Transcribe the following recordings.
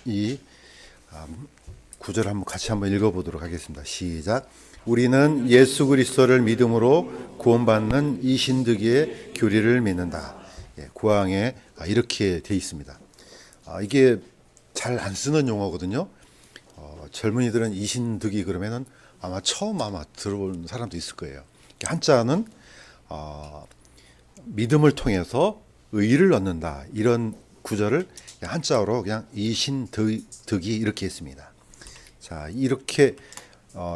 이 구절 한번 같이 한번 읽어보도록 하겠습니다. 시작. 우리는 예수 그리스도를 믿음으로 구원받는 이 신득이의 교리를 믿는다. 구항에 이렇게 돼 있습니다. 이게 잘 안 쓰는 용어거든요. 젊은이들은 이신득이 그러면은 아마 처음 들어본 사람도 있을 거예요. 한자는 믿음을 통해서 의를 얻는다, 이런 구절을 한자어로 그냥 이신득이 이렇게 했습니다. 자, 이렇게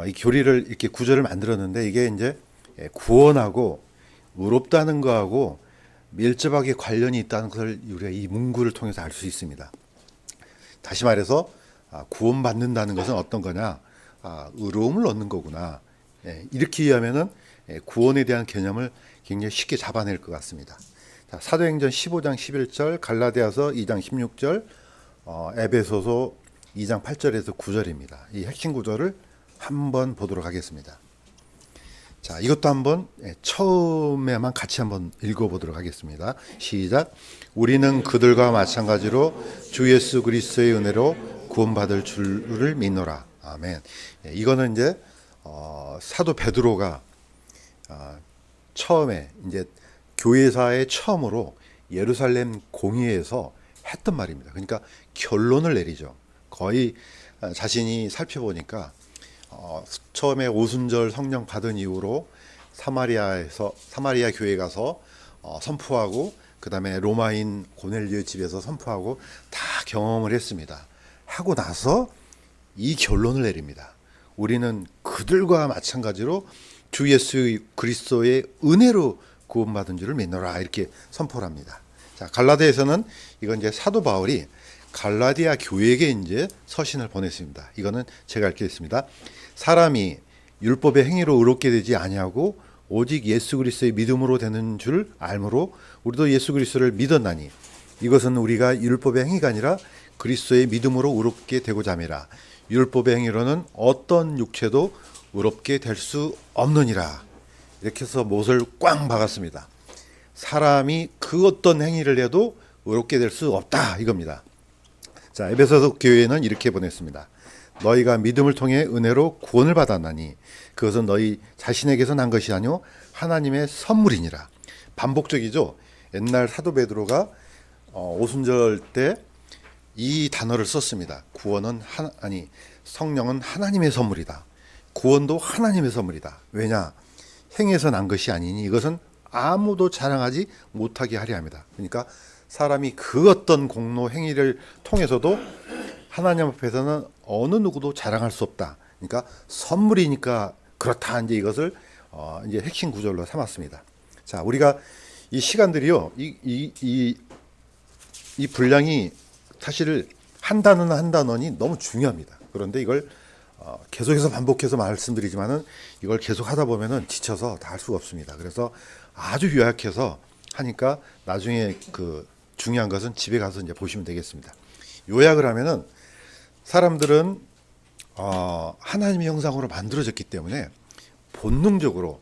이 교리를 이렇게 구절을 만들었는데, 이게 이제 구원하고 의롭다는 거하고 밀접하게 관련이 있다는 것을 우리가 이 문구를 통해서 알 수 있습니다. 다시 말해서 구원받는다는 것은 어떤 거냐? 의로움을 얻는 거구나. 이렇게 이해하면은 구원에 대한 개념을 굉장히 쉽게 잡아낼 것 같습니다. 자, 사도행전 15장 11절, 갈라디아서 2장 16절, 에베소서 2장 8절에서 9절입니다. 이 핵심 구절을 한번 보도록 하겠습니다. 자, 이것도 한번 처음에만 같이 한번 읽어보도록 하겠습니다. 시작. 우리는 그들과 마찬가지로 주 예수 그리스도의 은혜로 구원받을 줄을 믿노라. 아멘. 이거는 이제 사도 베드로가 처음에 이제 교회사의 처음으로 예루살렘 공의회에서 했던 말입니다. 그러니까 결론을 내리죠. 거의 자신이 살펴보니까 처음에 오순절 성령 받은 이후로 사마리아 교회 가서 선포하고, 그 다음에 로마인 고넬리오 집에서 선포하고 다 경험을 했습니다. 하고 나서 이 결론을 내립니다. 우리는 그들과 마찬가지로 주 예수 그리스도의 은혜로 구원받은 줄을 믿노라, 이렇게 선포를 합니다. 자, 갈라디아에서는 이건 이제 사도 바울이 갈라디아 교회에게 이제 서신을 보냈습니다. 이거는 제가 읽겠습니다. 사람이 율법의 행위로 의롭게 되지 아니하고 오직 예수 그리스도의 믿음으로 되는 줄 알므로 우리도 예수 그리스도를 믿었나니 이것은 우리가 율법의 행위가 아니라 그리스도의 믿음으로 의롭게 되고자 함이라. 율법의 행위로는 어떤 육체도 의롭게 될 수 없느니라. 이렇게 해서 못을 꽝 박았습니다. 사람이 그 어떤 행위를 해도 의롭게 될 수 없다, 이겁니다. 자, 에베소서 교회는 이렇게 보냈습니다. 너희가 믿음을 통해 은혜로 구원을 받았나니 그것은 너희 자신에게서 난 것이 아니요 하나님의 선물이니라. 반복적이죠. 옛날 사도 베드로가 오순절 때 이 단어를 썼습니다. 구원은 성령은 하나님의 선물이다. 구원도 하나님의 선물이다. 왜냐? 행해서 난 것이 아니니 이것은 아무도 자랑하지 못하게 하려 합니다. 그러니까 사람이 그 어떤 공로 행위를 통해서도 하나님 앞에서는 어느 누구도 자랑할 수 없다. 그러니까 선물이니까 그렇다. 이제 이것을 이제 핵심 구절로 삼았습니다. 자, 우리가 이 시간들이요, 이 분량이 사실 한 단어나 한 단원이 너무 중요합니다. 그런데 이걸 계속해서 반복해서 말씀드리지만은 이걸 계속 하다 보면은 지쳐서 다 할 수가 없습니다. 그래서 아주 요약해서 하니까 나중에 그 중요한 것은 집에 가서 이제 보시면 되겠습니다. 요약을 하면은 사람들은 하나님의 형상으로 만들어졌기 때문에 본능적으로,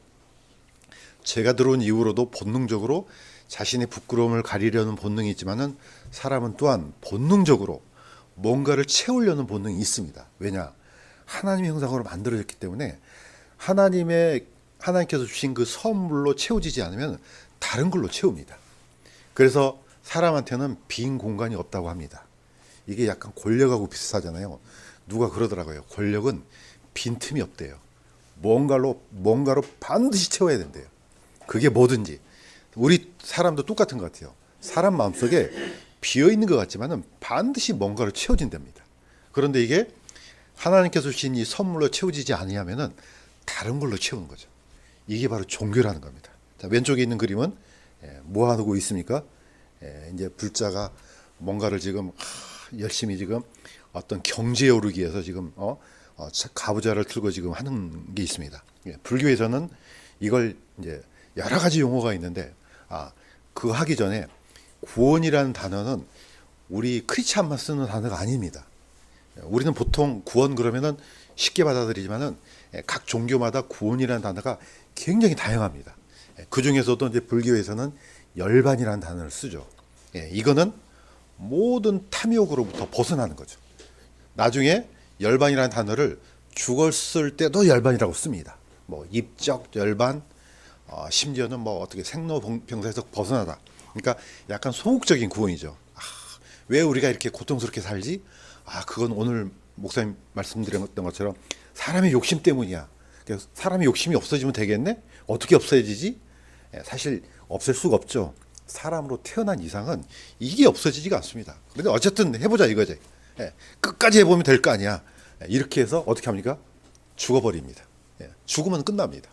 제가 들어온 이후로도 본능적으로 자신의 부끄러움을 가리려는 본능이 있지만은 사람은 또한 본능적으로 뭔가를 채우려는 본능이 있습니다. 왜냐? 하나님의 형상으로 만들어졌기 때문에 하나님께서 주신 그 선물로 채워지지 않으면 다른 걸로 채웁니다. 그래서 사람한테는 빈 공간이 없다고 합니다. 이게 약간 권력하고 비슷하잖아요. 누가 그러더라고요. 권력은 빈틈이 없대요. 뭔가로 반드시 채워야 된대요. 그게 뭐든지. 우리 사람도 똑같은 것 같아요. 사람 마음속에 비어있는 것 같지만은 반드시 뭔가로 채워진답니다. 그런데 이게 하나님께서 주신 이 선물로 채워지지 아니하면은 다른 걸로 채우는 거죠. 이게 바로 종교라는 겁니다. 자, 왼쪽에 있는 그림은 뭐 하고 있습니까? 이제 불자가 뭔가를 지금 열심히 지금 어떤 경제에 오르기 위해서 지금 가부좌를 틀고 지금 하는 게 있습니다. 불교에서는 이걸 이제 여러 가지 용어가 있는데 그 하기 전에 구원이라는 단어는 우리 크리스찬만 쓰는 단어가 아닙니다. 우리는 보통 구원 그러면은 쉽게 받아들이지만은 각 종교마다 구원이라는 단어가 굉장히 다양합니다. 그 중에서도 이제 불교에서는 열반이라는 단어를 쓰죠. 이거는 모든 탐욕으로부터 벗어나는 거죠. 나중에 열반이라는 단어를 죽었을 때도 열반이라고 씁니다. 뭐 입적 열반, 심지어는 뭐 어떻게 생로병사에서 벗어나다. 그러니까 약간 소극적인 구원이죠. 왜 우리가 이렇게 고통스럽게 살지? 그건 오늘 목사님 말씀드렸던 것처럼 사람의 욕심 때문이야. 사람의 욕심이 없어지면 되겠네? 어떻게 없어지지? 사실 없앨 수가 없죠. 사람으로 태어난 이상은 이게 없어지지가 않습니다. 근데 어쨌든 해보자 이거지. 끝까지 해보면 될 거 아니야. 이렇게 해서 어떻게 합니까? 죽어버립니다. 죽으면 끝납니다.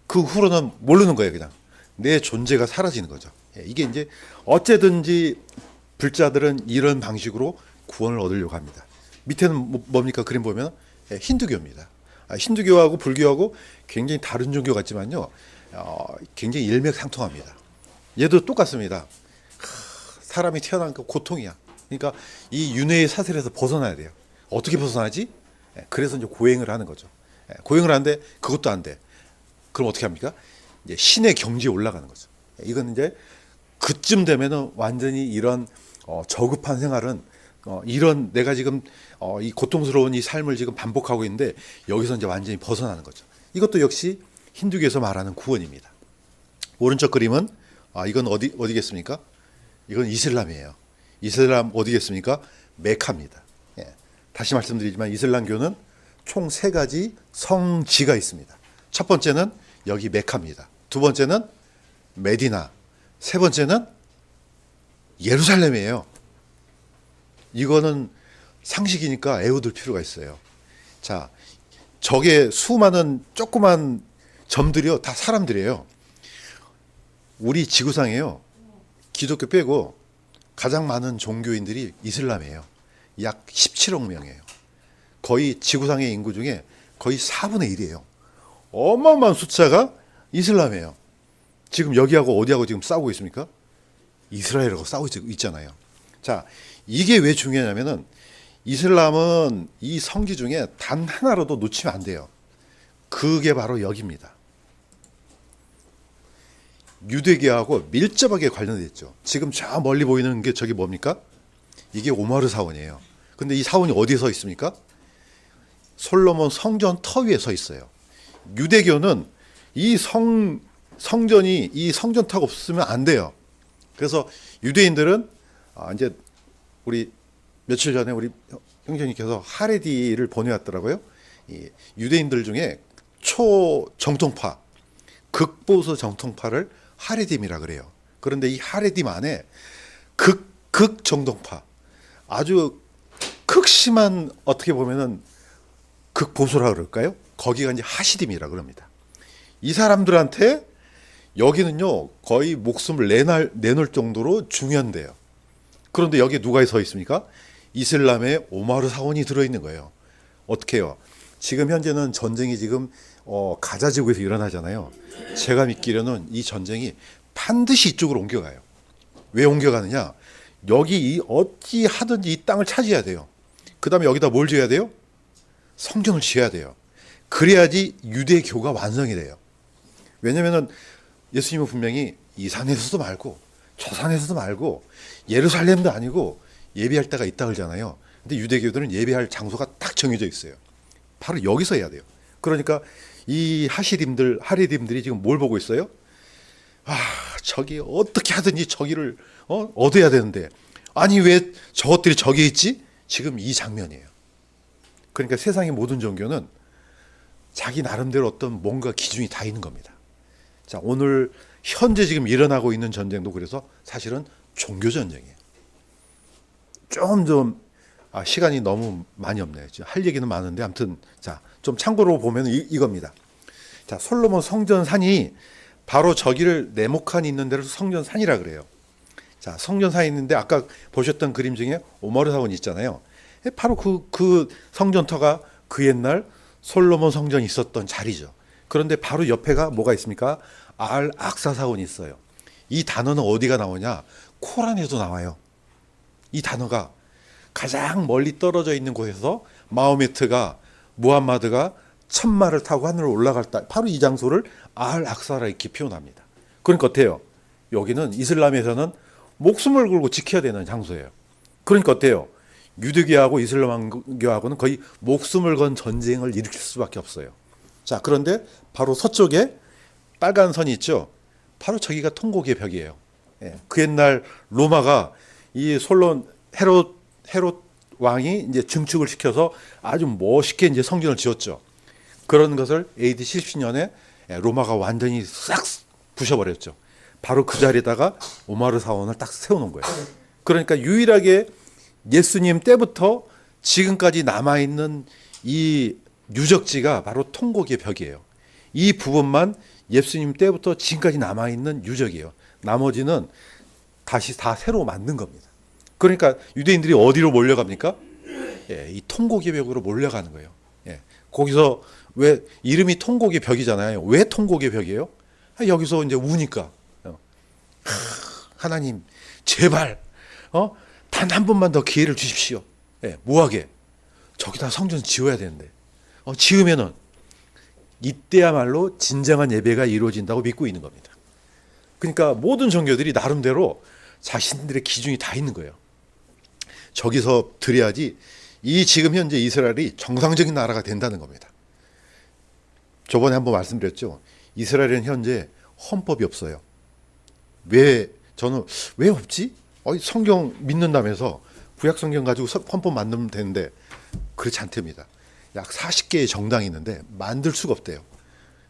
그 후로는 모르는 거예요. 그냥 내 존재가 사라지는 거죠. 이게 이제 어쨌든지 불자들은 이런 방식으로 구원을 얻으려고 합니다. 밑에는 뭡니까? 그림 보면 힌두교입니다. 힌두교하고 불교하고 굉장히 다른 종교 같지만요, 굉장히 일맥상통합니다. 얘도 똑같습니다. 사람이 태어난 그 고통이야. 그러니까 이 윤회의 사슬에서 벗어나야 돼요. 어떻게 벗어나지? 그래서 이제 고행을 하는 거죠. 고행을 하는데 그것도 안 돼. 그럼 어떻게 합니까? 이제 신의 경지에 올라가는 거죠. 이건 이제 그쯤 되면은 완전히 이런 저급한 생활은 이런 내가 지금 이 고통스러운 이 삶을 지금 반복하고 있는데 여기서 이제 완전히 벗어나는 거죠. 이것도 역시 힌두교에서 말하는 구원입니다. 오른쪽 그림은 이건 어디겠습니까? 이건 이슬람이에요. 이슬람 어디겠습니까? 메카입니다. 다시 말씀드리지만 이슬람교는 총 3가지 성지가 있습니다. 첫 번째는 여기 메카입니다. 두 번째는 메디나, 세 번째는 예루살렘이에요. 이거는 상식이니까 애워둘 필요가 있어요. 자, 저게 수많은 조그만 점들이요, 다 사람들이에요. 우리 지구상에요, 기독교 빼고 가장 많은 종교인들이 이슬람이에요. 약 17억 명이에요. 거의 지구상의 인구 중에 거의 4분의 1이에요. 어마어마한 숫자가 이슬람이에요. 지금 여기하고 어디하고 지금 싸우고 있습니까? 이스라엘하고 싸우고 있잖아요. 자, 이게 왜 중요하냐면은 이슬람은 이 성지 중에 단 하나라도 놓치면 안 돼요. 그게 바로 여기입니다. 유대교하고 밀접하게 관련되어 있죠. 지금 저 멀리 보이는 게 저기 뭡니까? 이게 오마르 사원이에요. 근데 이 사원이 어디에 서 있습니까? 솔로몬 성전 터 위에 서 있어요. 유대교는 이 성전이 이 성전터가 없으면 안 돼요. 그래서 유대인들은 이제 우리 며칠 전에 우리 형제님께서 하레디를 보내왔더라고요. 이 유대인들 중에 초정통파, 극보수 정통파를 하레딤이라 그래요. 그런데 이 하레딤 안에 극정통파, 아주 극심한 어떻게 보면은 극보수라 그럴까요? 거기가 이제 하시딤이라 그럽니다. 이 사람들한테 여기는요 거의 목숨을 내놓을 정도로 중요한데요. 그런데 여기에 누가 서 있습니까? 이슬람의 오마르 사원이 들어있는 거예요. 어떻게 해요? 지금 현재는 전쟁이 지금 가자 지구에서 일어나잖아요. 제가 믿기로는 이 전쟁이 반드시 이쪽으로 옮겨가요. 왜 옮겨가느냐? 여기 어찌 하든지 이 땅을 차지해야 돼요. 그 다음에 여기다 뭘 지어야 돼요? 성전을 지어야 돼요. 그래야지 유대교가 완성이 돼요. 왜냐면은 예수님은 분명히 이 산에서도 말고 저 산에서도 말고 예루살렘도 아니고 예배할 때가 있다 그러잖아요. 근데 유대교들은 예배할 장소가 딱 정해져 있어요. 바로 여기서 해야 돼요. 그러니까 이 하리딤들이 지금 뭘 보고 있어요? 저기 어떻게 하든지 저기를 얻어야 되는데 아니 왜 저것들이 저기 있지? 지금 이 장면이에요. 그러니까 세상의 모든 종교는 자기 나름대로 어떤 뭔가 기준이 다 있는 겁니다. 자, 오늘 현재 지금 일어나고 있는 전쟁도 그래서 사실은 종교 전쟁이에요. 시간이 너무 많이 없네요. 할 얘기는 많은데 아무튼 자, 좀 참고로 보면 이겁니다. 자, 솔로몬 성전산이 바로 저기를 네모칸 있는 데를 성전산이라 그래요. 자, 성전산이 있는데 아까 보셨던 그림 중에 오마르 사원이 있잖아요. 바로 그 성전터가 그 옛날 솔로몬 성전이 있었던 자리죠. 그런데 바로 옆에가 뭐가 있습니까? 알 악사 사원이 있어요. 이 단어는 어디가 나오냐? 코란에도 나와요. 이 단어가 가장 멀리 떨어져 있는 곳에서 무함마드가 천마를 타고 하늘로 올라갈 때 바로 이 장소를 알 악사라 이렇게 표현합니다. 그러니까 어때요? 여기는 이슬람에서는 목숨을 걸고 지켜야 되는 장소예요. 그러니까 어때요? 유대교하고 이슬람교하고는 거의 목숨을 건 전쟁을 일으킬 수밖에 없어요. 자, 그런데 바로 서쪽에 빨간 선이 있죠. 바로 저기가 통곡의 벽이에요. 예, 그 옛날 로마가 이 솔론 헤롯 왕이 이제 증축을 시켜서 아주 멋있게 이제 성전을 지었죠. 그런 것을 AD 70년에 로마가 완전히 싹 부셔버렸죠. 바로 그 자리에다가 오마르 사원을 딱 세워놓은 거예요. 그러니까 유일하게 예수님 때부터 지금까지 남아있는 이 유적지가 바로 통곡의 벽이에요. 이 부분만 예수님 때부터 지금까지 남아있는 유적이에요. 나머지는 다시 다 새로 만든 겁니다. 그러니까 유대인들이 어디로 몰려갑니까? 예, 이 통곡의 벽으로 몰려가는 거예요. 예, 거기서 왜 이름이 통곡의 벽이잖아요. 왜 통곡의 벽이에요? 여기서 이제 우니까 하나님 제발 단 한 번만 더 기회를 주십시오. 예, 뭐하게? 저기다 성전 지어야 되는데 지으면은 이때야말로 진정한 예배가 이루어진다고 믿고 있는 겁니다. 그러니까 모든 종교들이 나름대로 자신들의 기준이 다 있는 거예요. 저기서 드려야지 이 지금 현재 이스라엘이 정상적인 나라가 된다는 겁니다. 저번에 한번 말씀드렸죠. 이스라엘은 현재 헌법이 없어요. 저는 왜 없지? 성경 믿는다면서 구약 성경 가지고 헌법 만들면 되는데 그렇지 않답니다. 약 40개의 정당이 있는데 만들 수가 없대요.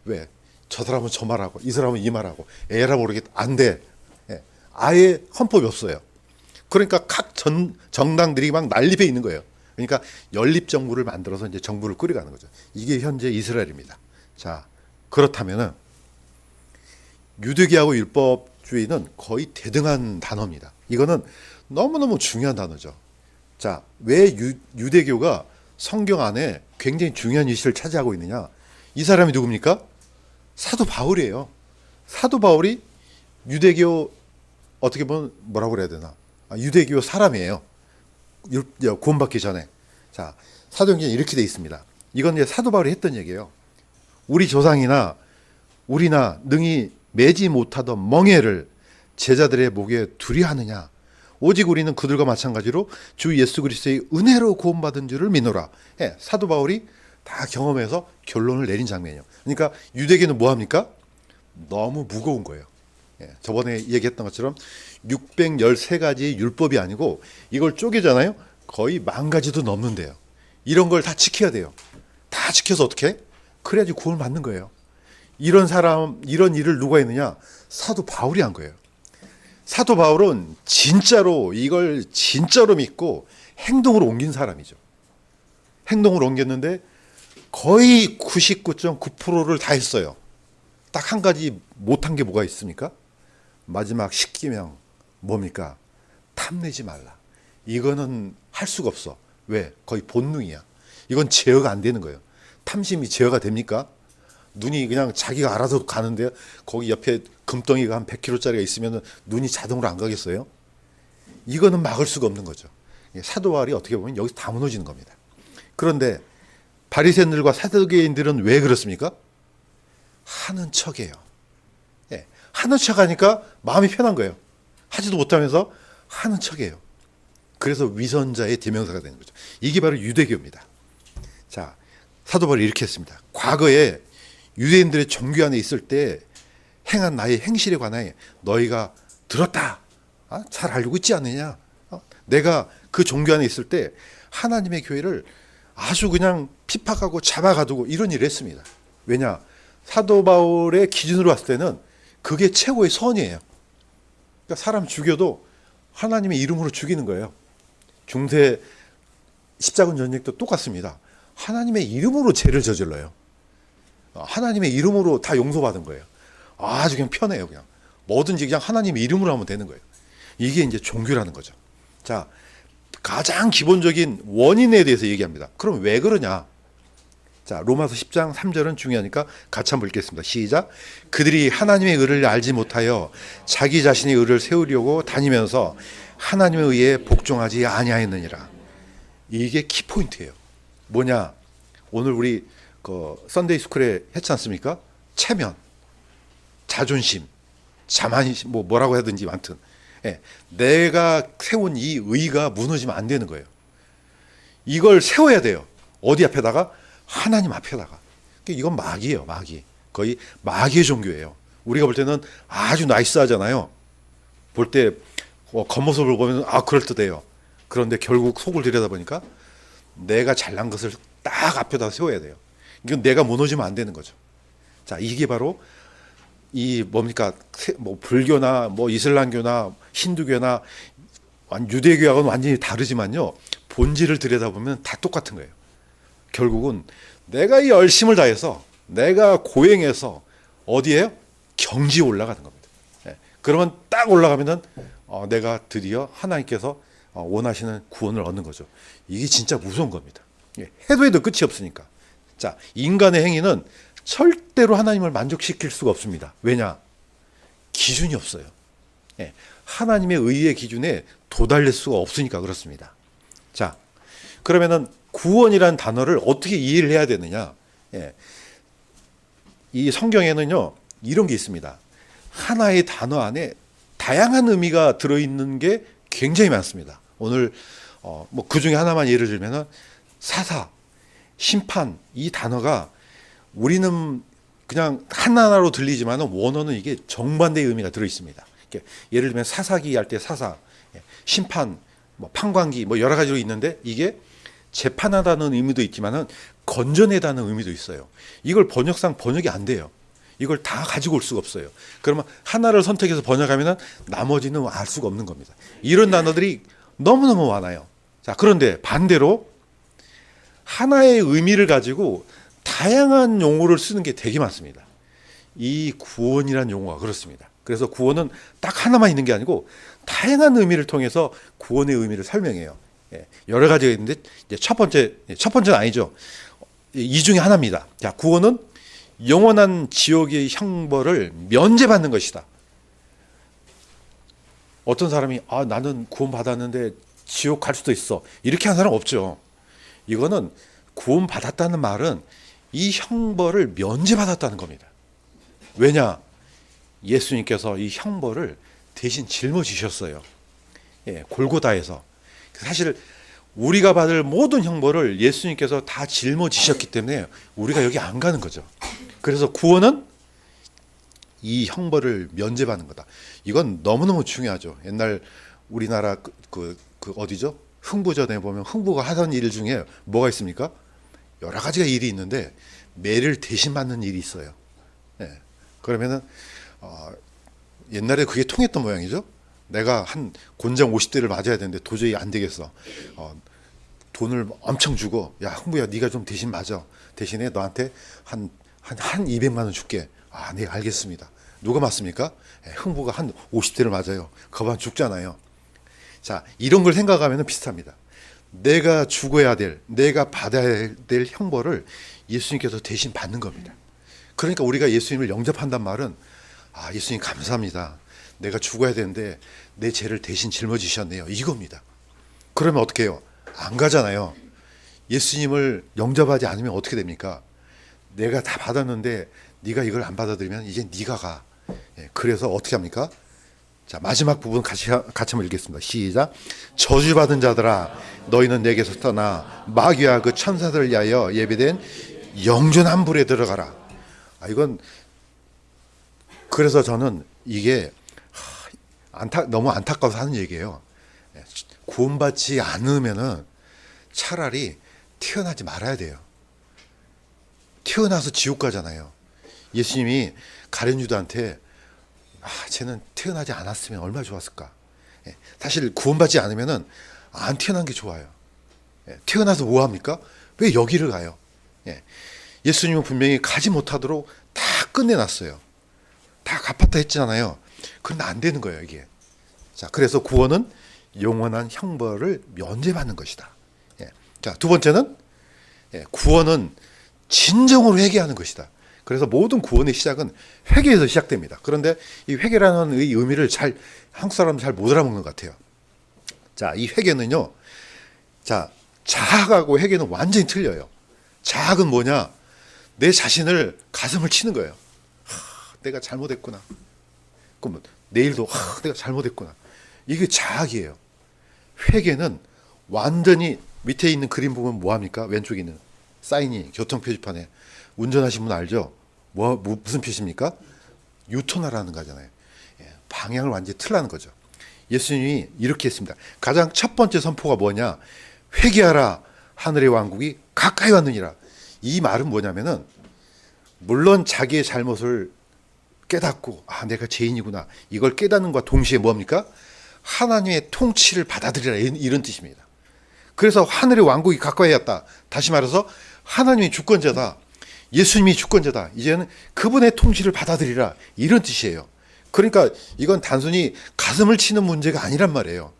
왜? 저 사람은 저 말하고 이 사람은 이 말하고 에라 모르겠다. 안 돼. 예. 아예 헌법이 없어요. 그러니까 각 정당들이 막 난립해 있는 거예요. 그러니까 연립정부를 만들어서 이제 정부를 꾸려가는 거죠. 이게 현재 이스라엘입니다. 자, 그렇다면은 유대교하고 율법주의는 거의 대등한 단어입니다. 이거는 너무너무 중요한 단어죠. 자, 왜 유대교가 성경 안에 굉장히 중요한 위치를 차지하고 있느냐? 이 사람이 누굽니까? 사도 바울이에요. 사도 바울이 유대교 어떻게 보면 뭐라고 그래야 되나? 유대교 사람이에요. 구원받기 전에. 자, 사도행전에 이렇게 돼 있습니다. 이건 이제 사도 바울이 했던 얘기예요. 우리 조상이나 우리나 능히 매지 못하던 멍에를 제자들의 목에 두리 하느냐? 오직 우리는 그들과 마찬가지로 주 예수 그리스도의 은혜로 구원받은 줄을 믿노라. 예, 사도 바울이 다 경험해서 결론을 내린 장면이에요. 그러니까 유대교는 뭐 합니까? 너무 무거운 거예요. 예, 저번에 얘기했던 것처럼 613가지의 율법이 아니고 이걸 쪼개잖아요. 거의 10,000가지도 넘는데요. 이런 걸 다 지켜야 돼요. 다 지켜서 어떻게? 그래야지 구원을 받는 거예요. 이런 일을 누가 했느냐? 사도 바울이 한 거예요. 사도 바울은 진짜로 이걸 진짜로 믿고 행동으로 옮긴 사람이죠. 행동을 옮겼는데 거의 99.9%를 다 했어요. 딱 한 가지 못한 게 뭐가 있습니까? 마지막 10계명 뭡니까? 탐내지 말라. 이거는 할 수가 없어. 왜? 거의 본능이야. 이건 제어가 안 되는 거예요. 탐심이 제어가 됩니까? 눈이 그냥 자기가 알아서 가는데 거기 옆에 금덩이가 한 100kg짜리가 있으면 눈이 자동으로 안 가겠어요? 이거는 막을 수가 없는 거죠. 사도 바울이 어떻게 보면 여기서 다 무너지는 겁니다. 그런데 바리새인들과 사두개인들은 왜 그렇습니까? 하는 척이에요. 예, 하는 척하니까 마음이 편한 거예요. 하지도 못하면서 하는 척이에요. 그래서 위선자의 대명사가 되는 거죠. 이게 바로 유대교입니다. 자, 사도 바울이 이렇게 했습니다. 과거에 유대인들의 종교 안에 있을 때 행한 나의 행실에 관하여 너희가 들었다. 잘 알고 있지 않느냐? 내가 그 종교 안에 있을 때 하나님의 교회를 아주 그냥 핍박하고 잡아가두고 이런 일을 했습니다. 왜냐? 사도 바울의 기준으로 봤을 때는 그게 최고의 선이에요. 그러니까 사람 죽여도 하나님의 이름으로 죽이는 거예요. 중세 십자군 전쟁도 똑같습니다. 하나님의 이름으로 죄를 저질러요. 하나님의 이름으로 다 용서받은 거예요. 아주 그냥 편해요. 그냥 뭐든지 그냥 하나님의 이름으로 하면 되는 거예요. 이게 이제 종교라는 거죠. 자, 가장 기본적인 원인에 대해서 얘기합니다. 그럼 왜 그러냐? 자, 로마서 10장 3절은 중요하니까 같이 한번 읽겠습니다. 시작. 그들이 하나님의 의를 알지 못하여 자기 자신의 의를 세우려고 다니면서 하나님의 의에 복종하지 아니하였느니라. 이게 키포인트예요. 뭐냐? 오늘 우리 썬데이 스쿨에 했지 않습니까? 체면, 자존심, 자만심, 뭐라고 하든지 아무튼 예, 내가 세운 이 의가 무너지면 안 되는 거예요. 이걸 세워야 돼요. 어디 앞에다가? 하나님 앞에다가. 그러니까 이건 마귀예요, 마귀. 거의 마귀의 종교예요. 우리가 볼 때는 아주 나이스하잖아요. 볼 때 겉모습을 보면 그럴듯해요. 그런데 결국 속을 들여다보니까 내가 잘난 것을 딱 앞에다 세워야 돼요. 이건 내가 무너지면 안 되는 거죠. 자, 이게 바로 이 뭡니까? 뭐 불교나 뭐 이슬람교나 힌두교나 유대교하고는 완전히 다르지만요. 본질을 들여다보면 다 똑같은 거예요. 결국은 내가 이 열심을 다해서 내가 고행해서 어디에요? 경지에 올라가는 겁니다. 예. 그러면 딱 올라가면은 내가 드디어 하나님께서 원하시는 구원을 얻는 거죠. 이게 진짜 무서운 겁니다. 예. 해도 끝이 없으니까. 자, 인간의 행위는 절대로 하나님을 만족시킬 수가 없습니다. 왜냐? 기준이 없어요. 예. 하나님의 의의 기준에 도달릴 수가 없으니까 그렇습니다. 자, 그러면은 구원이라는 단어를 어떻게 이해를 해야 되느냐? 예. 이 성경에는요, 이런 게 있습니다. 하나의 단어 안에 다양한 의미가 들어있는 게 굉장히 많습니다. 오늘 뭐 그 중에 하나만 예를 들면은 사사, 심판 이 단어가 우리는 그냥 하나하나로 들리지만 원어는 이게 정반대의 의미가 들어 있습니다. 예를 들면 사사기 할 때 사사, 심판, 뭐 판관기 뭐 여러 가지로 있는데 이게 재판하다는 의미도 있지만은 건져내다는 의미도 있어요. 이걸 번역상 번역이 안 돼요. 이걸 다 가지고 올 수가 없어요. 그러면 하나를 선택해서 번역하면은 나머지는 알 수가 없는 겁니다. 이런 단어들이 너무너무 많아요. 자, 그런데 반대로 하나의 의미를 가지고 다양한 용어를 쓰는 게 되게 많습니다. 이 구원이라는 용어가 그렇습니다. 그래서 구원은 딱 하나만 있는 게 아니고 다양한 의미를 통해서 구원의 의미를 설명해요. 여러 가지가 있는데 이제 첫 번째는 아니죠. 이 중에 하나입니다. 자, 구원은 영원한 지옥의 형벌을 면제받는 것이다. 어떤 사람이 나는 구원 받았는데 지옥 갈 수도 있어. 이렇게 하는 사람 없죠. 이거는 구원 받았다는 말은 이 형벌을 면제받았다는 겁니다. 왜냐? 예수님께서 이 형벌을 대신 짊어지셨어요. 예, 골고다에서. 사실 우리가 받을 모든 형벌을 예수님께서 다 짊어지셨기 때문에 우리가 여기 안 가는 거죠. 그래서 구원은 이 형벌을 면제받는 거다. 이건 너무너무 중요하죠. 옛날 우리나라 그 어디죠? 흥부전에 보면 흥부가 하던 일 중에 뭐가 있습니까? 여러 가지가 일이 있는데 매를 대신 맞는 일이 있어요. 예. 그러면은 옛날에 그게 통했던 모양이죠. 내가 한 곤장 50대를 맞아야 되는데 도저히 안 되겠어. 돈을 엄청 주고 야 흥부야 네가 좀 대신 맞아. 대신에 너한테 한 200만 원 줄게. 네 알겠습니다. 누가 맞습니까? 흥부가 한 50대를 맞아요. 그만 죽잖아요. 자, 이런 걸 생각하면 비슷합니다. 내가 죽어야 될, 내가 받아야 될 형벌을 예수님께서 대신 받는 겁니다. 그러니까 우리가 예수님을 영접한단 말은 예수님 감사합니다. 내가 죽어야 되는데 내 죄를 대신 짊어지셨네요. 이겁니다. 그러면 어떻게 해요? 안 가잖아요. 예수님을 영접하지 않으면 어떻게 됩니까? 내가 다 받았는데 네가 이걸 안 받아들이면 이제 네가 가. 그래서 어떻게 합니까? 자, 마지막 부분 같이 한번 읽겠습니다. 시작. 저주받은 자들아 너희는 내게서 떠나 마귀와 그 천사들을 위하여 예비된 영존한 불에 들어가라. 이건 그래서 저는 이게 너무 안타까워서 하는 얘기예요. 구원받지 않으면은 차라리 태어나지 말아야 돼요. 태어나서 지옥 가잖아요. 예수님이 가룟 유다한테 쟤는 태어나지 않았으면 얼마나 좋았을까. 사실 구원받지 않으면은 안 태어난 게 좋아요. 태어나서 뭐 합니까? 왜 여기를 가요? 예수님은 분명히 가지 못하도록 다 끝내놨어요. 다 갚았다 했잖아요. 그런데 안 되는 거예요, 이게. 자, 그래서 구원은 영원한 형벌을 면제받는 것이다. 자, 두 번째는 구원은 진정으로 회개하는 것이다. 그래서 모든 구원의 시작은 회개에서 시작됩니다. 그런데 이 회개라는 의미를 한국 사람은 잘 못 알아먹는 것 같아요. 자, 이 회개는요. 자, 자학하고 회개는 완전히 틀려요. 자학은 뭐냐? 내 자신을 가슴을 치는 거예요. 내가 잘못했구나. 그럼 내일도 내가 잘못했구나. 이게 자학이에요. 회개는 완전히 밑에 있는 그림 보면 뭐합니까? 왼쪽에 있는 사인이 교통표지판에 운전하신 분 알죠? 무슨 표시입니까? 유턴하라는 거잖아요. 예, 방향을 완전히 틀라는 거죠. 예수님이 이렇게 했습니다. 가장 첫 번째 선포가 뭐냐? 회개하라, 하늘의 왕국이 가까이 왔느니라. 이 말은 뭐냐면은 물론 자기의 잘못을 깨닫고 내가 죄인이구나 이걸 깨닫는과 동시에 뭡니까? 하나님의 통치를 받아들이라 이런 뜻입니다. 그래서 하늘의 왕국이 가까이 왔다. 다시 말해서 하나님이 주권자다. 예수님이 주권자다. 이제는 그분의 통치를 받아들이라 이런 뜻이에요. 그러니까 이건 단순히 가슴을 치는 문제가 아니란 말이에요.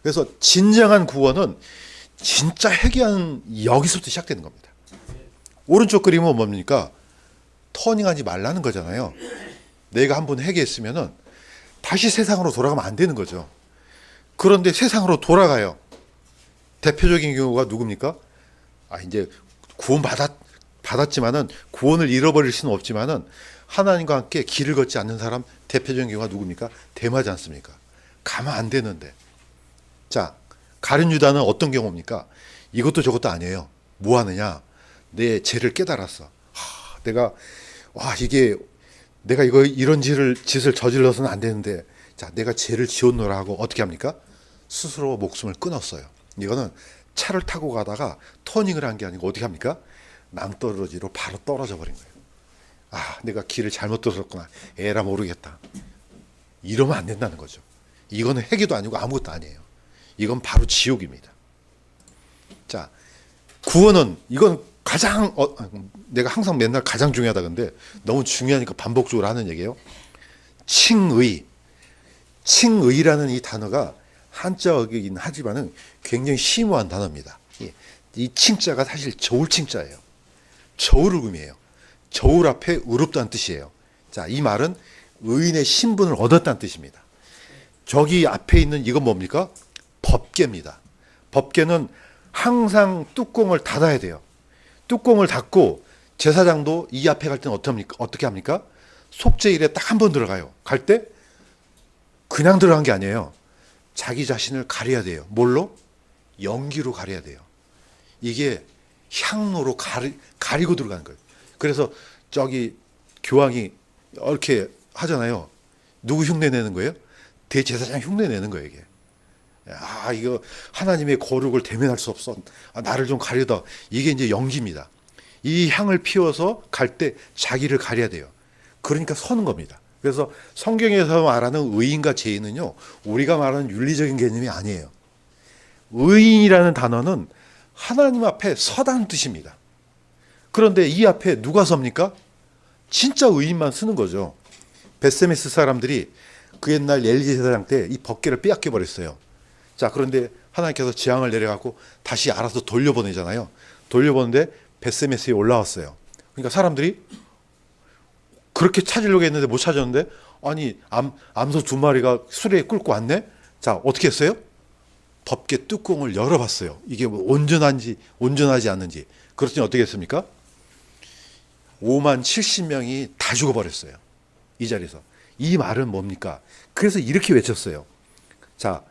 그래서 진정한 구원은 진짜 회개하는 여기서부터 시작되는 겁니다. 오른쪽 그림은 뭡니까? 터닝하지 말라는 거잖아요. 내가 한번 회개했으면은 다시 세상으로 돌아가면 안 되는 거죠. 그런데 세상으로 돌아가요. 대표적인 경우가 누굽니까? 이제 구원 받았지만은 구원을 잃어버릴 수는 없지만은 하나님과 함께 길을 걷지 않는 사람 대표적인 경우가 누굽니까? 데마지 않습니까? 가면 안 되는데. 자, 가룟 유다는 어떤 경우입니까? 이것도 저것도 아니에요. 뭐 하느냐? 내 죄를 깨달았어. 내가 이런 짓을 저질러서는 안 되는데, 자, 내가 죄를 지었노라 하고 어떻게 합니까? 스스로 목숨을 끊었어요. 이거는 차를 타고 가다가 터닝을 한 게 아니고 어떻게 합니까? 낭떠러지로 바로 떨어져 버린 거예요. 내가 길을 잘못 들었구나. 에라 모르겠다. 이러면 안 된다는 거죠. 이거는 회개도 아니고 아무것도 아니에요. 이건 바로 지옥입니다. 자, 구원은 이건 가장 내가 항상 맨날 가장 중요하다 근데 너무 중요하니까 반복적으로 하는 얘기예요. 칭의라는 이 단어가 한자어이긴 하지만은 굉장히 심오한 단어입니다. 이 칭자가 사실 저울 칭자예요. 저울을 의미해요. 저울 앞에 의롭다는 뜻이에요. 자, 이 말은 의인의 신분을 얻었다는 뜻입니다. 저기 앞에 있는 이건 뭡니까? 법궤입니다. 법궤는 항상 뚜껑을 닫아야 돼요. 뚜껑을 닫고 제사장도 이 앞에 갈 때는 어떻게 합니까? 속죄일에 딱 한 번 들어가요. 갈 때 그냥 들어간 게 아니에요. 자기 자신을 가려야 돼요. 뭘로? 연기로 가려야 돼요. 이게 향로로 가리고 들어가는 거예요. 그래서 저기 교황이 이렇게 하잖아요. 누구 흉내 내는 거예요? 대제사장 흉내 내는 거예요, 이게. 이거 하나님의 거룩을 대면할 수 없어. 나를 좀 가려다. 이게 이제 연기입니다. 이 향을 피워서 갈 때 자기를 가려야 돼요. 그러니까 서는 겁니다. 그래서 성경에서 말하는 의인과 죄인은요, 우리가 말하는 윤리적인 개념이 아니에요. 의인이라는 단어는 하나님 앞에 서다는 뜻입니다. 그런데 이 앞에 누가 섭니까? 진짜 의인만 쓰는 거죠. 벳세메스 사람들이 그 옛날 엘리 제사장 때 이 법궤를 빼앗겨 버렸어요. 자, 그런데 하나님께서 재앙을 내려갖고 다시 알아서 돌려보내잖아요. 돌려보는데 벳세메스에 올라왔어요. 그러니까 사람들이 그렇게 찾으려고 했는데 못 찾았는데, 암소 2마리가 수레에 끌고 왔네? 자, 어떻게 했어요? 법궤 뚜껑을 열어봤어요. 이게 온전하지 않는지. 그랬더니 어떻게 했습니까? 50,070명이 다 죽어버렸어요. 이 자리에서. 이 말은 뭡니까? 그래서 이렇게 외쳤어요. 자,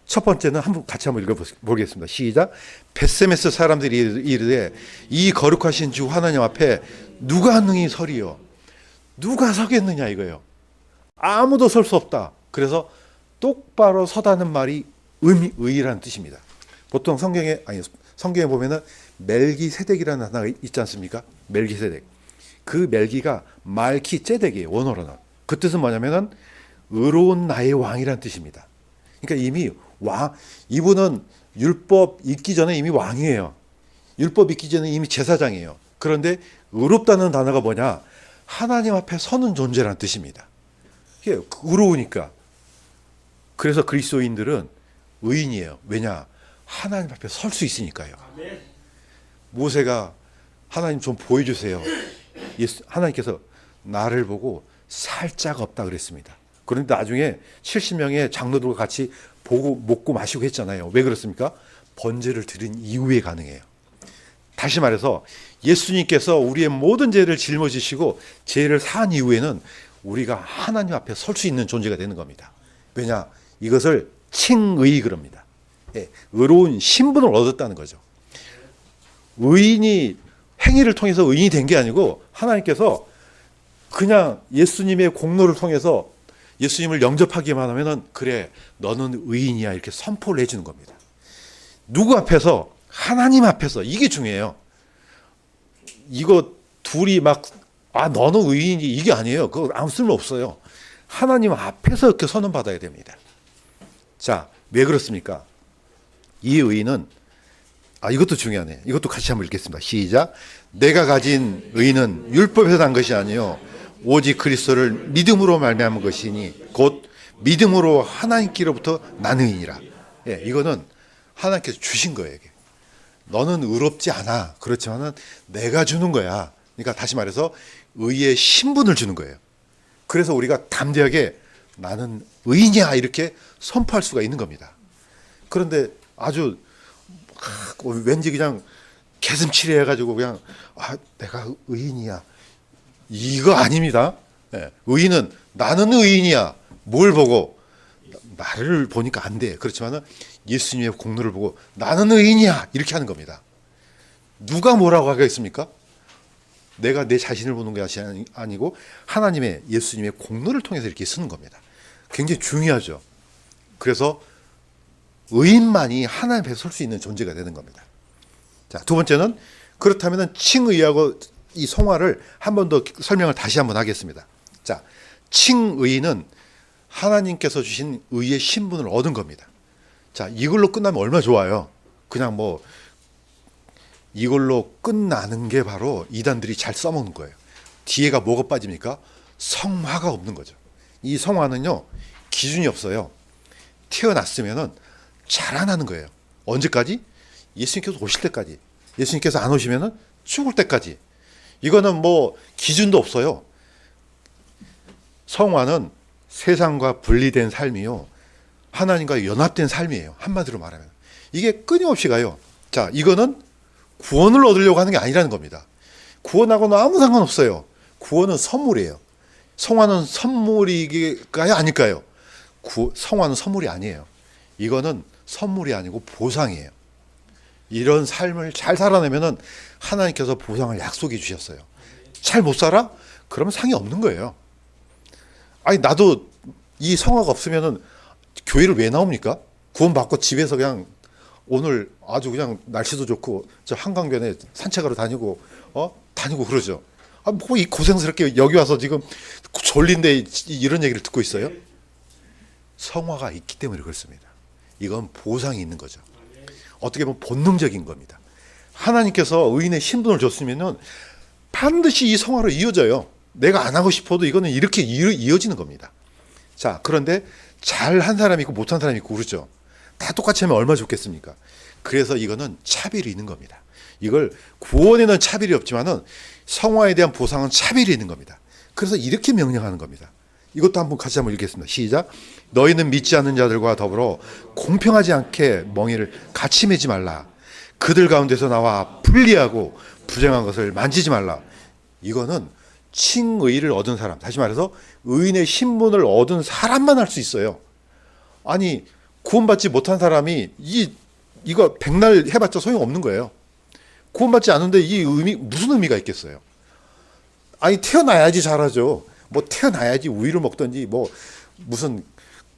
첫 번째는 같이 한번 읽어보겠습니다. 시작. 벳세메스 사람들이 이르되 이 거룩하신 주 하나님 앞에 누가 능히 서리요? 누가 서겠느냐 이거예요. 아무도 설 수 없다. 그래서 똑바로 서다는 말이 의라는 뜻입니다. 보통 성경에 보면은 멜기세덱이라는 단어가 있지 않습니까? 멜기세덱. 그 멜기가 말키ጼ덱이에요. 원어로는. 그 뜻은 뭐냐면은 의로운 나의 왕이라는 뜻입니다. 그러니까 이미 이분은 율법 있기 전에 이미 왕이에요. 율법 있기 전에 이미 제사장이에요. 그런데 의롭다는 단어가 뭐냐? 하나님 앞에 서는 존재라는 뜻입니다. 이게 의로우니까. 그래서 그리스도인들은 의인이에요. 왜냐? 하나님 앞에 설 수 있으니까요. 모세가 하나님 좀 보여주세요. 하나님께서 나를 보고 살짝 없다 그랬습니다. 그런데 나중에 70명의 장로들과 같이 보고 먹고 마시고 했잖아요. 왜 그렇습니까? 번제를 드린 이후에 가능해요. 다시 말해서 예수님께서 우리의 모든 죄를 짊어지시고 죄를 사한 이후에는 우리가 하나님 앞에 설 수 있는 존재가 되는 겁니다. 왜냐? 이것을 칭의 그럽니다. 예, 의로운 신분을 얻었다는 거죠. 의인이 행위를 통해서 의인이 된 게 아니고 하나님께서 그냥 예수님의 공로를 통해서 예수님을 영접하기만 하면은 그래 너는 의인이야 이렇게 선포를 해주는 겁니다. 누구 앞에서? 하나님 앞에서. 이게 중요해요. 이거 둘이 막 너는 의인이 이게 아니에요. 그거 아무 쓸모 없어요. 하나님 앞에서 이렇게 선언받아야 됩니다. 자, 왜 그렇습니까? 이 의인은 이것도 중요하네. 이것도 같이 한번 읽겠습니다. 시작. 내가 가진 의인은 율법에서 난 것이 아니요 오직 그리스도를 믿음으로 말미암은 것이니 곧 믿음으로 하나님께로부터 난 의인이라. 예, 이거는 하나님께서 주신 거예요. 이게. 너는 의롭지 않아. 그렇지만은 내가 주는 거야. 그러니까 다시 말해서 의의 신분을 주는 거예요. 그래서 우리가 담대하게 나는 의인이야 이렇게 선포할 수가 있는 겁니다. 그런데 아주 왠지 그냥 개슴치레 해가지고 그냥 내가 의인이야 이거 아닙니다. 예, 의인은 나는 의인이야. 뭘 보고? 나를 보니까 안 돼. 그렇지만은 예수님의 공로를 보고 나는 의인이야 이렇게 하는 겁니다. 누가 뭐라고 하겠습니까? 내가 내 자신을 보는 것이 아니고 하나님의 예수님의 공로를 통해서 이렇게 쓰는 겁니다. 굉장히 중요하죠. 그래서 의인만이 하나님 앞에 설 수 있는 존재가 되는 겁니다. 자, 두 번째는 그렇다면 칭의하고 이 성화를 한 번 더 설명을 다시 한번 하겠습니다. 자, 칭의는 하나님께서 주신 의의 신분을 얻은 겁니다. 자, 이걸로 끝나면 얼마나 좋아요. 그냥 뭐 이걸로 끝나는 게 바로 이단들이 잘 써먹는 거예요. 뒤에가 뭐가 빠집니까? 성화가 없는 거죠. 이 성화는요 기준이 없어요. 태어났으면은 자라나는 거예요. 언제까지? 예수님께서 오실 때까지. 예수님께서 안 오시면은 죽을 때까지. 이거는 뭐 기준도 없어요. 성화는 세상과 분리된 삶이요 하나님과 연합된 삶이에요. 한마디로 말하면 이게 끊임없이 가요. 자, 이거는 구원을 얻으려고 하는 게 아니라는 겁니다. 구원하고는 아무 상관없어요. 구원은 선물이에요. 성화는 선물일까요? 아닐까요? 성화는 선물이 아니에요. 이거는 선물이 아니고 보상이에요. 이런 삶을 잘 살아내면은 하나님께서 보상을 약속해 주셨어요. 잘 못 살아? 그러면 상이 없는 거예요. 나도 이 성화가 없으면은 교회를 왜 나옵니까? 구원받고 집에서 그냥 오늘 아주 그냥 날씨도 좋고 저 한강변에 산책하러 다니고 다니고 그러죠. 뭐 이 고생스럽게 여기 와서 지금 졸린데 이런 얘기를 듣고 있어요? 성화가 있기 때문에 그렇습니다. 이건 보상이 있는 거죠. 어떻게 보면 본능적인 겁니다. 하나님께서 의인의 신분을 줬으면은 반드시 이 성화로 이어져요. 내가 안 하고 싶어도 이거는 이렇게 이어지는 겁니다. 자, 그런데 잘한 사람이 있고 못한 사람이 있고 그렇죠. 다 똑같이 하면 얼마나 좋겠습니까? 그래서 이거는 차별이 있는 겁니다. 이걸 구원에는 차별이 없지만은 성화에 대한 보상은 차별이 있는 겁니다. 그래서 이렇게 명령하는 겁니다. 이것도 한번 같이 한번 읽겠습니다. 시작. 너희는 믿지 않는 자들과 더불어 공평하지 않게 멍에를 같이 매지 말라. 그들 가운데서 나와 분리하고 부정한 것을 만지지 말라. 이거는 칭의를 얻은 사람, 다시 말해서 의인의 신분을 얻은 사람만 할 수 있어요. 아니 구원받지 못한 사람이 이거 백날 해봤자 소용없는 거예요. 구원받지 않은데 이 무슨 의미가 있겠어요? 태어나야지 잘하죠. 뭐 태어나야지 우유를 먹든지 뭐 무슨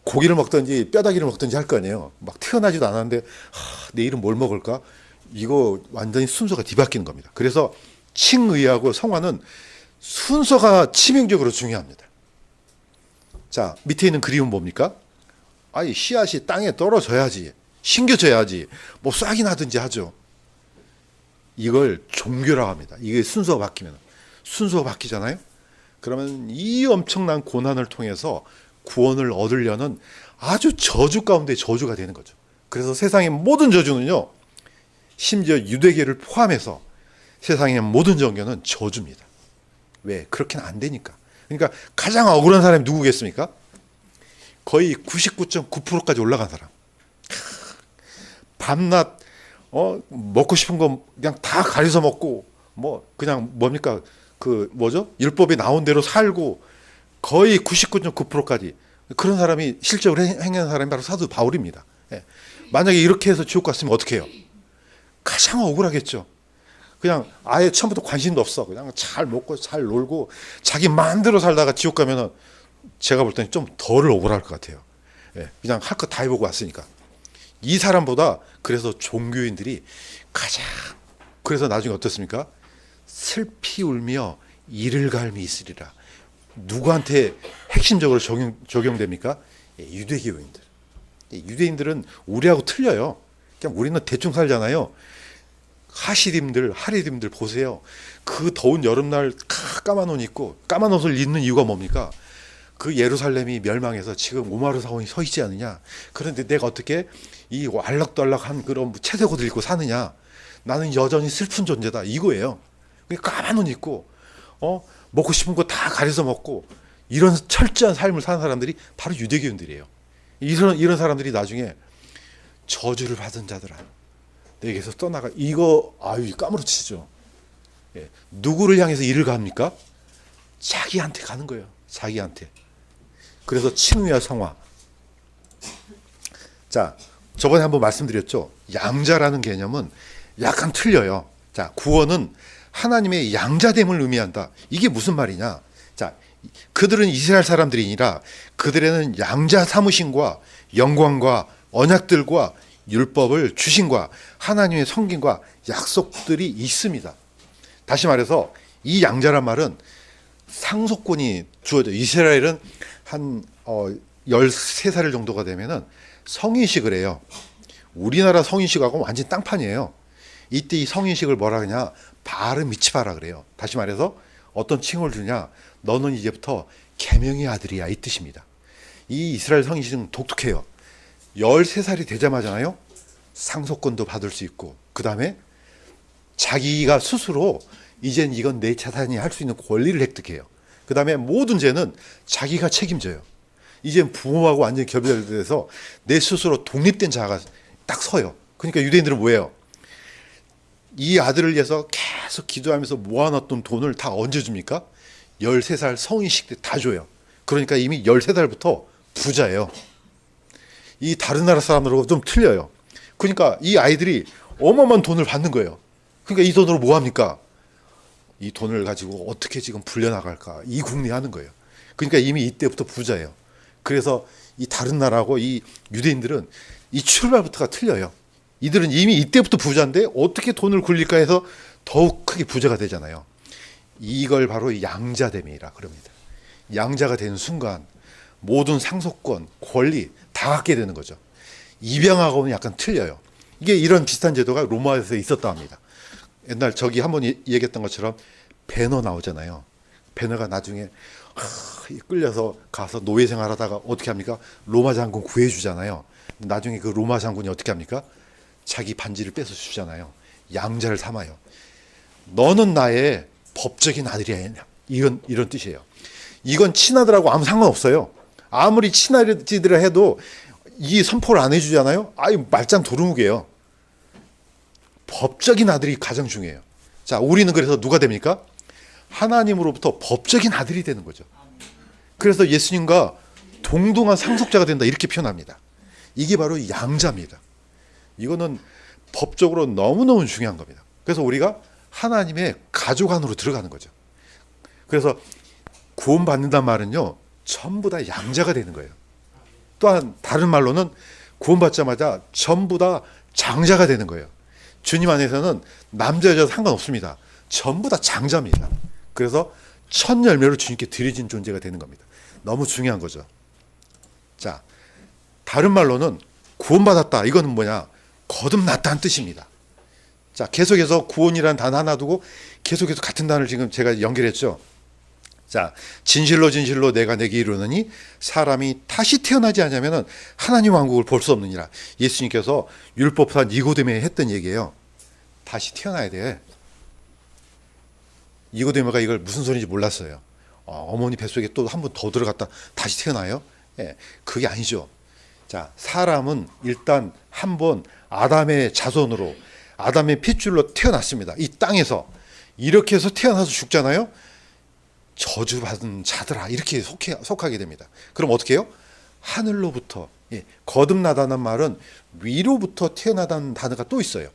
고기를 먹든지 뼈다귀를 먹든지 할 거 아니에요. 막 태어나지도 않았는데 내일은 뭘 먹을까? 이거 완전히 순서가 뒤바뀌는 겁니다. 그래서 칭의하고 성화는 순서가 치명적으로 중요합니다. 자, 밑에 있는 그림은 뭡니까? 씨앗이 땅에 떨어져야지, 심겨져야지, 뭐 싹이 나든지 하죠. 이걸 종교라고 합니다. 이게 순서가 바뀌잖아요. 그러면 이 엄청난 고난을 통해서 구원을 얻으려는 아주 저주 가운데 저주가 되는 거죠. 그래서 세상의 모든 저주는요, 심지어 유대계를 포함해서 세상의 모든 종교는 저주입니다. 왜? 그렇게는 안 되니까. 그러니까 가장 억울한 사람이 누구겠습니까? 거의 99.9%까지 올라간 사람. 밤낮 먹고 싶은 거 그냥 다 가려서 먹고 뭐 그냥 뭡니까? 율법에 나온 대로 살고 거의 99.9%까지 그런 사람이 실적으로 행하는 사람이 바로 사도 바울입니다. 예. 만약에 이렇게 해서 지옥 갔으면 어떻게 해요? 가장 억울하겠죠. 그냥 아예 처음부터 관심도 없어. 그냥 잘 먹고 잘 놀고 자기 마음대로 살다가 지옥 가면은 제가 볼 때는 좀 덜 억울할 것 같아요. 예, 그냥 할 거 다 해보고 왔으니까. 이 사람보다 그래서 종교인들이 가장 그래서 나중에 어떻습니까? 슬피 울며 이를 갈미 있으리라. 누구한테 핵심적으로 적용됩니까? 예, 유대교인들. 예, 유대인들은 우리하고 틀려요. 그냥 우리는 대충 살잖아요. 하시림들 보세요. 그 더운 여름날 까만 옷 입고 까만 옷을 입는 이유가 뭡니까? 그 예루살렘이 멸망해서 지금 오마르 사원이 서 있지 않느냐. 그런데 내가 어떻게 이 알락달락한 그런 채색 옷을 입고 사느냐. 나는 여전히 슬픈 존재다. 이거예요. 까만 옷 입고 먹고 싶은 거 다 가려서 먹고 이런 철저한 삶을 사는 사람들이 바로 유대교인들이에요. 이런 사람들이 나중에 저주를 받은 자들아 내게서 떠나가. 이거 아유 까무러치죠. 예. 누구를 향해서 이를 갑니까? 자기한테 가는 거예요. 자기한테. 그래서 친우야 성화. 자, 저번에 한번 말씀드렸죠. 양자라는 개념은 약간 틀려요. 자, 구원은 하나님의 양자됨을 의미한다. 이게 무슨 말이냐? 자, 그들은 이스라엘 사람들이니라 그들에는 양자 사무심과 영광과 언약들과 율법을 주신과 하나님의 성김과 약속들이 있습니다. 다시 말해서 이 양자란 말은 상속권이 주어져. 이스라엘은 한 13살 정도가 되면은 성인식을 해요. 우리나라 성인식하고 완전 땅판이에요. 이때 이 성인식을 뭐라 그러냐? 바르 미츠바라 그래요. 다시 말해서 어떤 칭호를 주냐? 너는 이제부터 계명의 아들이야 이 뜻입니다. 이 이스라엘 성인식은 독특해요. 13살이 되자마자요 상속권도 받을 수 있고 그 다음에 자기가 스스로 이젠 이건 내 자산이 할 수 있는 권리를 획득해요. 그 다음에 모든 죄는 자기가 책임져요. 이젠 부모하고 완전히 결별돼서 내 스스로 독립된 자가 딱 서요. 그러니까 유대인들은 뭐예요? 이 아들을 위해서 계속 기도하면서 모아놨던 돈을 다 언제 줍니까? 13살 성인식 때 다 줘요. 그러니까 이미 13살부터 부자예요. 이 다른 나라 사람들하고 좀 틀려요. 그러니까 이 아이들이 어마어마한 돈을 받는 거예요. 그러니까 이 돈으로 뭐 합니까? 이 돈을 가지고 어떻게 지금 불려나갈까? 이 궁리하는 거예요. 그러니까 이미 이때부터 부자예요. 그래서 이 다른 나라하고 이 유대인들은 이 출발부터가 틀려요. 이들은 이미 이때부터 부자인데 어떻게 돈을 굴릴까 해서 더욱 크게 부자가 되잖아요. 이걸 바로 양자됨이라 그럽니다. 양자가 되는 순간 모든 상속권, 권리 다 갖게 되는 거죠. 입양하고는 약간 틀려요. 이게 이런 비슷한 제도가 로마에서 있었다 합니다. 옛날 저기 한번 얘기했던 것처럼 배너 나오잖아요. 배너가 나중에 끌려서 가서 노예 생활하다가 어떻게 합니까? 로마 장군 구해주잖아요. 나중에 그 로마 장군이 어떻게 합니까? 자기 반지를 뺏어 주잖아요. 양자를 삼아요. 너는 나의 법적인 아들이야. 이런 뜻이에요. 이건 친아들하고 아무 상관없어요. 아무리 친아들이라 해도 이 선포를 안 해주잖아요. 아유 말짱 도루묵이에요. 법적인 아들이 가장 중요해요. 자, 우리는 그래서 누가 됩니까? 하나님으로부터 법적인 아들이 되는 거죠. 그래서 예수님과 동등한 상속자가 된다 이렇게 표현합니다. 이게 바로 양자입니다. 이거는 법적으로 너무너무 중요한 겁니다. 그래서 우리가 하나님의 가족 안으로 들어가는 거죠. 그래서 구원받는다는 말은요 전부 다 양자가 되는 거예요. 또한 다른 말로는 구원받자마자 전부 다 장자가 되는 거예요. 주님 안에서는 남자 여자 상관없습니다. 전부 다 장자입니다. 그래서 첫 열매로 주님께 드려진 존재가 되는 겁니다. 너무 중요한 거죠. 자, 다른 말로는 구원받았다. 이거는 뭐냐? 거듭났다는 뜻입니다. 자, 계속해서 구원이라는 단어 하나 두고 계속해서 같은 단어를 지금 제가 연결했죠. 자, 진실로 진실로 내가 내게 이르노니 사람이 다시 태어나지 않으면 하나님 왕국을 볼 수 없느니라. 예수님께서 율법사 니고데모에 했던 얘기예요. 다시 태어나야 돼. 니고데모가 이걸 무슨 소리인지 몰랐어요. 어머니 뱃속에 또 한 번 더 들어갔다 다시 태어나요? 예, 그게 아니죠. 자, 사람은 일단 한 번 아담의 자손으로 아담의 핏줄로 태어났습니다. 이 땅에서 이렇게 해서 태어나서 죽잖아요. 저주받은 자들아 이렇게 속하게 됩니다. 그럼 어떻게 해요? 하늘로부터 예, 거듭나다는 말은 위로부터 태어나다는 단어가 또 있어요.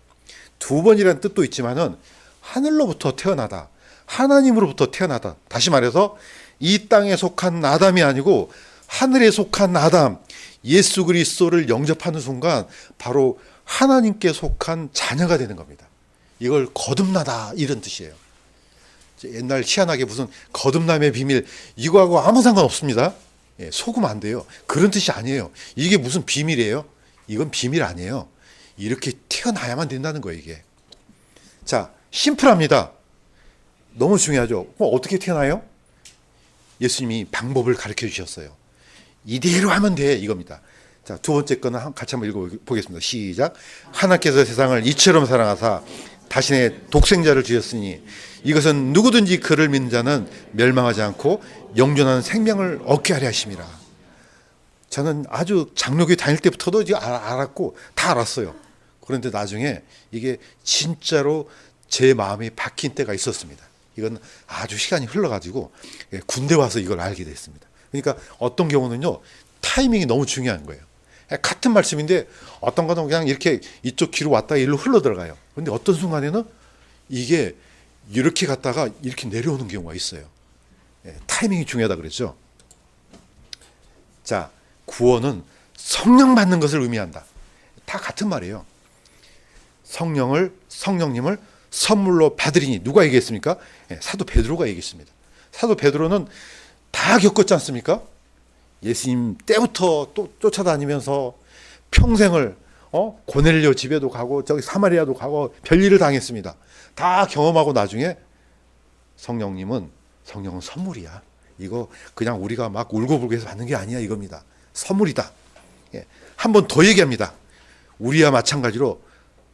두 번이라는 뜻도 있지만은 하늘로부터 태어나다, 하나님으로부터 태어나다. 다시 말해서 이 땅에 속한 아담이 아니고 하늘에 속한 아담, 예수 그리스도를 영접하는 순간 바로 하나님께 속한 자녀가 되는 겁니다. 이걸 거듭나다 이런 뜻이에요. 옛날 희한하게 무슨 거듭남의 비밀 이거하고 아무 상관없습니다. 예, 속으면 안 돼요. 그런 뜻이 아니에요. 이게 무슨 비밀이에요? 이건 비밀 아니에요. 이렇게 태어나야만 된다는 거예요, 이게. 자, 심플합니다. 너무 중요하죠. 어떻게 태어나요? 예수님이 방법을 가르쳐 주셨어요. 이대로 하면 돼, 이겁니다. 자, 두 번째 거는 같이 한번 읽어보겠습니다. 시작. 하나님께서 세상을 이처럼 사랑하사 자신의 독생자를 주셨으니 이것은 누구든지 그를 믿는 자는 멸망하지 않고 영존한 생명을 얻게 하려 하심이라. 저는 아주 장로교회 다닐 때부터도 이제 알았고 다 알았어요. 그런데 나중에 이게 진짜로 제 마음이 박힌 때가 있었습니다. 이건 아주 시간이 흘러가지고 군대 와서 이걸 알게 됐습니다. 그러니까 어떤 경우는요, 타이밍이 너무 중요한 거예요. 같은 말씀인데 어떤 거는 그냥 이렇게 이쪽 귀로 왔다가 일로 흘러 들어가요. 그런데 어떤 순간에는 이게 이렇게 갔다가 이렇게 내려오는 경우가 있어요. 타이밍이 중요하다 그랬죠. 자, 구원은 성령 받는 것을 의미한다. 다 같은 말이에요. 성령님을 선물로 받으리니 누가 얘기했습니까? 사도 베드로가 얘기했습니다. 사도 베드로는 다 겪었지 않습니까? 예수님 때부터 또 쫓아다니면서 평생을 고넬료 집에도 가고 저기 사마리아도 가고 별일을 당했습니다. 다 경험하고 나중에 성령은 선물이야. 이거 그냥 우리가 막 울고불고 해서 받는 게 아니야, 이겁니다. 선물이다. 예. 한 번 더 얘기합니다. 우리와 마찬가지로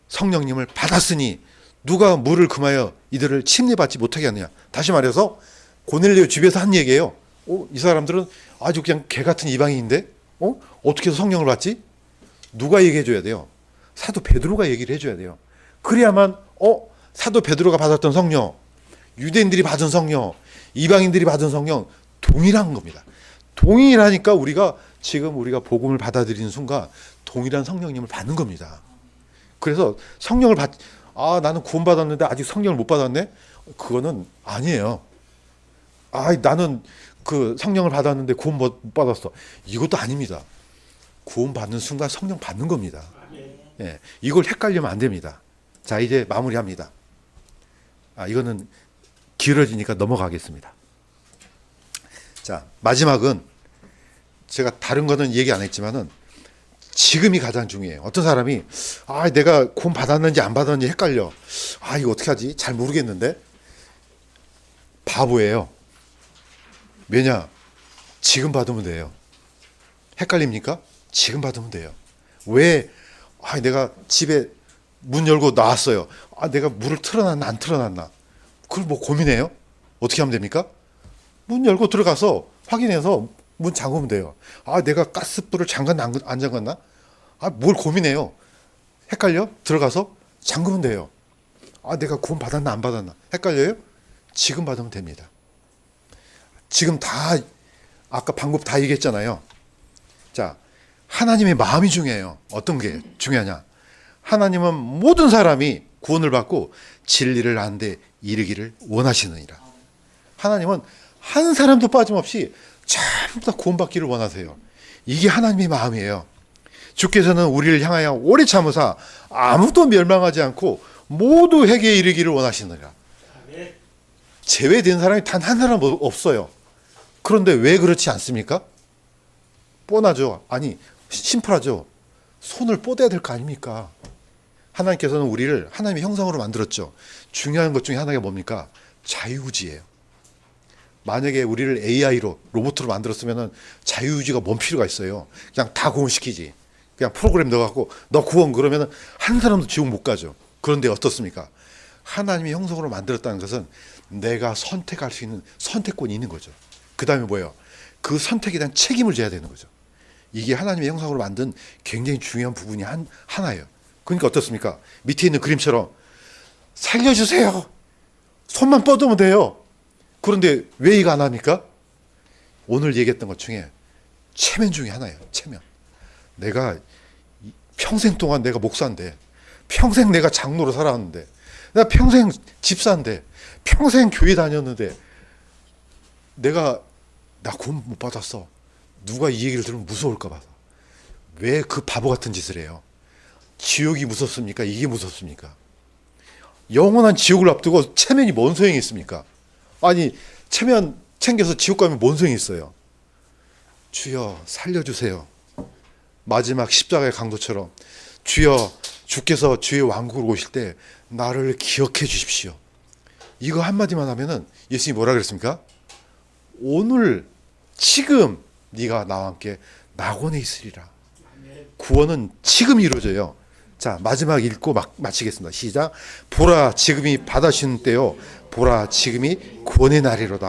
성령님을 받았으니 누가 물을 금하여 이들을 침례받지 못하게 하느냐. 다시 말해서 고넬료 집에서 한 얘기예요. 이 사람들은 아주 그냥 개 같은 이방인인데 어떻게 해서 성령을 받지? 누가 얘기해 줘야 돼요? 사도 베드로가 얘기를 해줘야 돼요. 그래야만 사도 베드로가 받았던 성령, 유대인들이 받은 성령, 이방인들이 받은 성령 동일한 겁니다. 동일하니까 우리가 복음을 받아들이는 순간 동일한 성령님을 받는 겁니다. 그래서 성령을 나는 구원 받았는데 아직 성령을 못 받았네? 그거는 아니에요. 나는 그 성령을 받았는데 구원 못 받았어. 이것도 아닙니다. 구원 받는 순간 성령 받는 겁니다. 예, 이걸 헷갈리면 안 됩니다. 자, 이제 마무리합니다. 이거는 길어지니까 넘어가겠습니다. 자, 마지막은 제가 다른 거는 얘기 안 했지만은 지금이 가장 중요해요. 어떤 사람이 내가 구원 받았는지 안 받았는지 헷갈려. 이거 어떻게 하지? 잘 모르겠는데. 바보예요. 왜냐? 지금 받으면 돼요. 헷갈립니까? 지금 받으면 돼요. 왜? 내가 집에 문 열고 나왔어요. 내가 물을 틀어놨나 안 틀어놨나? 그걸 뭐 고민해요? 어떻게 하면 됩니까? 문 열고 들어가서 확인해서 문 잠그면 돼요. 내가 가스불을 잠갔나 안 잠갔나? 뭘 고민해요? 헷갈려? 들어가서 잠그면 돼요. 내가 구원 받았나 안 받았나? 헷갈려요? 지금 받으면 됩니다. 지금 아까 방법 다 얘기했잖아요. 자, 하나님의 마음이 중요해요. 어떤 게 중요하냐? 하나님은 모든 사람이 구원을 받고 진리를 아는 데 이르기를 원하시느니라. 하나님은 한 사람도 빠짐없이 전부 다 구원받기를 원하세요. 이게 하나님의 마음이에요. 주께서는 우리를 향하여 오래 참으사 아무도 멸망하지 않고 모두 회개에 이르기를 원하시느니라. 제외된 사람이 단 한 사람 없어요. 그런데 왜 그렇지 않습니까? 뻔하죠. 심플하죠. 손을 뻗어야 될 거 아닙니까? 하나님께서는 우리를 하나님의 형상으로 만들었죠. 중요한 것 중에 하나가 뭡니까? 자유의지예요. 만약에 우리를 AI로 로봇으로 만들었으면 자유의지가 뭔 필요가 있어요. 그냥 다 구원시키지. 그냥 프로그램 넣어갖고 너 구원 그러면 한 사람도 지옥 못 가죠. 그런데 어떻습니까? 하나님의 형상으로 만들었다는 것은 내가 선택할 수 있는 선택권이 있는 거죠. 그 다음에 뭐예요? 그 선택에 대한 책임을 져야 되는 거죠. 이게 하나님의 형상으로 만든 굉장히 중요한 부분이 하나예요. 그러니까 어떻습니까? 밑에 있는 그림처럼 살려주세요. 손만 뻗으면 돼요. 그런데 왜 이거 안 합니까? 오늘 얘기했던 것 중에 체면 중에 하나예요. 체면. 내가 평생 동안 내가 목사인데, 평생 내가 장로로 살았는데, 내가 평생 집사인데, 평생 교회 다녔는데, 나 구원 못 받았어. 누가 이 얘기를 들으면 무서울까 봐. 왜 그 바보 같은 짓을 해요? 지옥이 무섭습니까? 이게 무섭습니까? 영원한 지옥을 앞두고 체면이 뭔 소용이 있습니까? 아니, 체면 챙겨서 지옥 가면 뭔 소용이 있어요? 주여 살려주세요. 마지막 십자가의 강도처럼 주여, 주께서 주의 왕국으로 오실 때 나를 기억해 주십시오. 이거 한마디만 하면은 예수님이 뭐라 그랬습니까? 오늘 지금 네가 나와 함께 낙원에 있으리라. 구원은 지금 이루어져요. 자, 마지막 읽고 마치겠습니다. 시작. 보라 지금이 받아주는 때요, 보라 지금이 구원의 날이로다.